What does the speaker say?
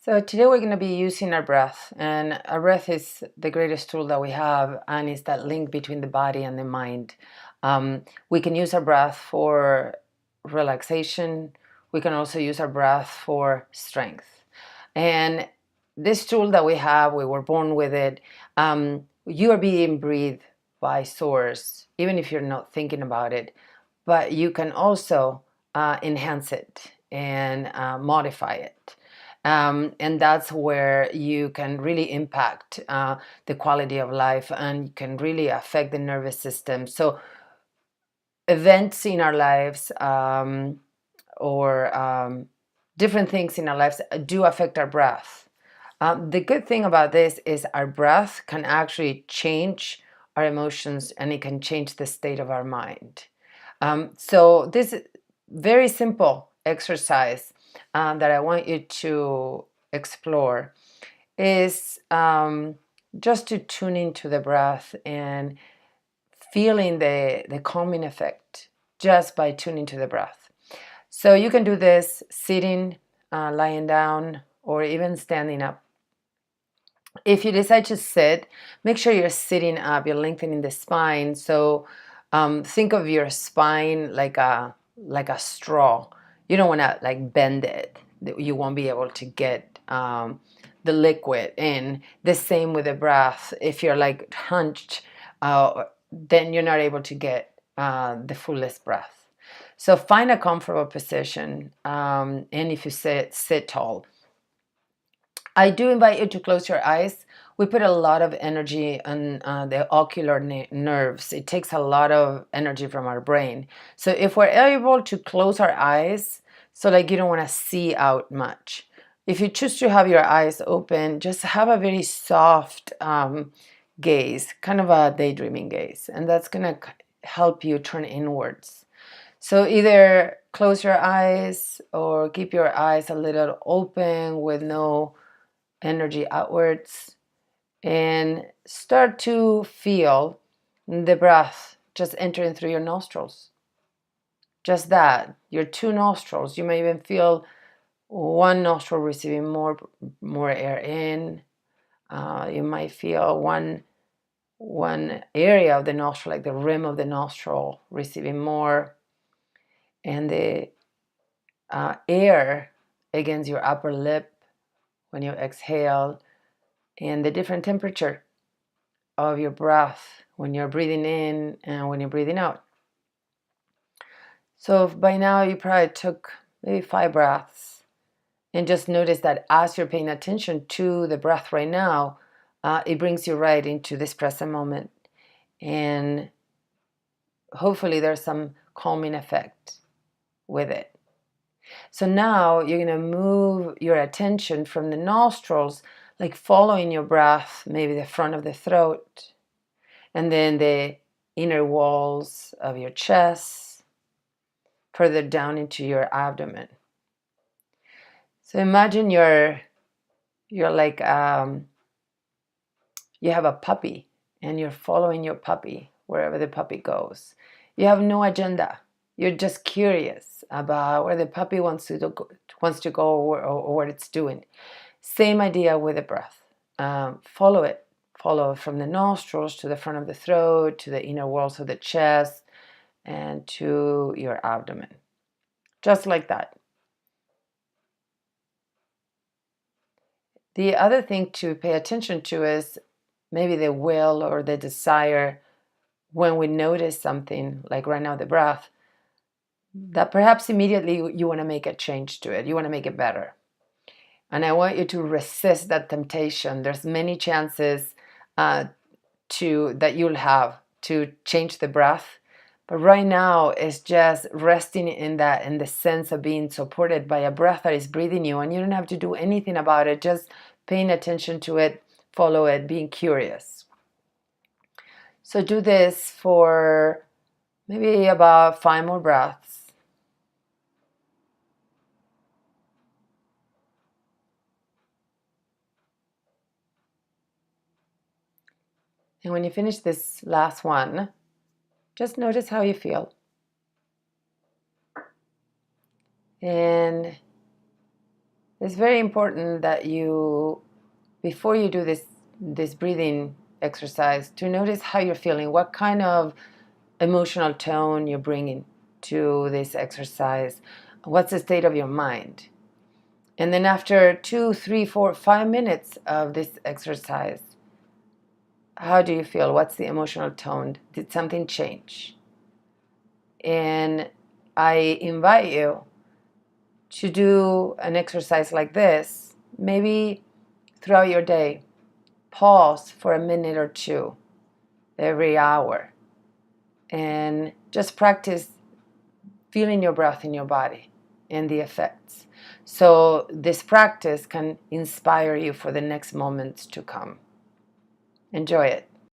So today we're going to be using our breath, and our breath is the greatest tool that we have, and it's that link between the body and the mind. We can use our breath for relaxation. We can also use our breath for strength. And this tool that we have, we were born with it. You are being breathed by source, even if you're not thinking about it. But you can also enhance it and modify it. And that's where you can really impact the quality of life, and you can really affect the nervous system. So events in our lives or different things in our lives do affect our breath. The good thing about this is our breath can actually change our emotions, and it can change the state of our mind. So this very simple exercise that I want you to explore is just to tune into the breath and feeling the calming effect just by tuning to the breath. So you can do this sitting, lying down, or even standing up. If you decide to sit, make sure you're sitting up, you're lengthening the spine. So think of your spine like a straw. You don't want to like bend it. You won't be able to get the liquid in. The same with the breath. If you're like hunched, then you're not able to get the fullest breath. So find a comfortable position, and if you sit tall. I do invite you to close your eyes. We put a lot of energy on the ocular nerves. It takes a lot of energy from our brain. So if we're able to close our eyes, so like you don't want to see out much. If you choose to have your eyes open, just have a very soft gaze, kind of a daydreaming gaze, and that's going to help you turn inwards. So either close your eyes or keep your eyes a little open with no energy outwards, and start to feel the breath just entering through your nostrils. Just that, your two nostrils. You may even feel one nostril receiving more air in. You might feel one area of the nostril, like the rim of the nostril, receiving more, and the air against your upper lip when you exhale, and the different temperature of your breath when you're breathing in and when you're breathing out. So by now you probably took maybe 5 breaths, and just notice that as you're paying attention to the breath right now, it brings you right into this present moment, and hopefully there's some calming effect with it. So now you're going to move your attention from the nostrils, like following your breath, maybe the front of the throat, and then the inner walls of your chest, further down into your abdomen. So imagine you're like you have a puppy, and you're following your puppy wherever the puppy goes. You have no agenda. You're just curious about where the puppy wants to go or what it's doing. Same idea with the breath. Follow it. Follow from the nostrils to the front of the throat, to the inner walls of the chest, and to your abdomen. Just like that. The other thing to pay attention to is maybe the will or the desire when we notice something, like right now the breath, that perhaps immediately you want to make a change to it. You want to make it better. And I want you to resist that temptation. There's many chances that you'll have to change the breath. But right now it's just resting in that, in the sense of being supported by a breath that is breathing you, and you don't have to do anything about it, just paying attention to it, follow it, being curious. So do this for maybe about 5 more breaths. And when you finish this last one, just notice how you feel. And It's very important that you, before you do this breathing exercise, to notice how you're feeling, what kind of emotional tone you're bringing to this exercise, what's the state of your mind. And then after 2, 3, 4, 5 minutes of this exercise, how do you feel? What's the emotional tone? Did something change? And I invite you to do an exercise like this, maybe throughout your day. Pause for a minute or two every hour and just practice feeling your breath in your body and the effects. So this practice can inspire you for the next moments to come. Enjoy it.